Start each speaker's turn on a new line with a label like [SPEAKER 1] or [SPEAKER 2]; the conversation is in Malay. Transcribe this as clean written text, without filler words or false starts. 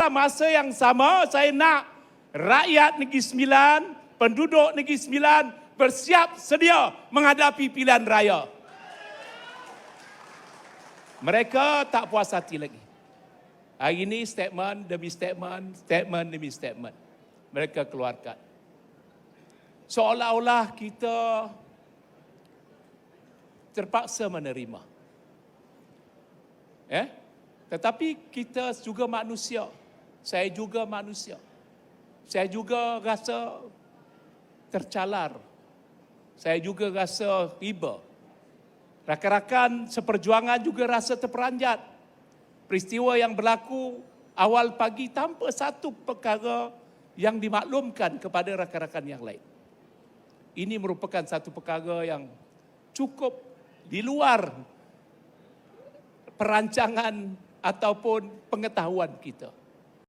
[SPEAKER 1] dalam masa yang sama, saya nak rakyat Negeri Sembilan, penduduk Negeri Sembilan bersiap sedia menghadapi pilihan raya. Mereka tak puas hati lagi. Hari ini statement demi statement, statement demi statement mereka keluarkan. Seolah-olah kita terpaksa menerima. Tetapi kita juga manusia. Saya juga manusia. Saya juga rasa tercalar. Saya juga rasa riba. Rakan-rakan seperjuangan juga rasa terperanjat. Peristiwa yang berlaku awal pagi tanpa satu perkara yang dimaklumkan kepada rakan-rakan yang lain. Ini merupakan satu perkara yang cukup di luar perancangan ataupun pengetahuan kita.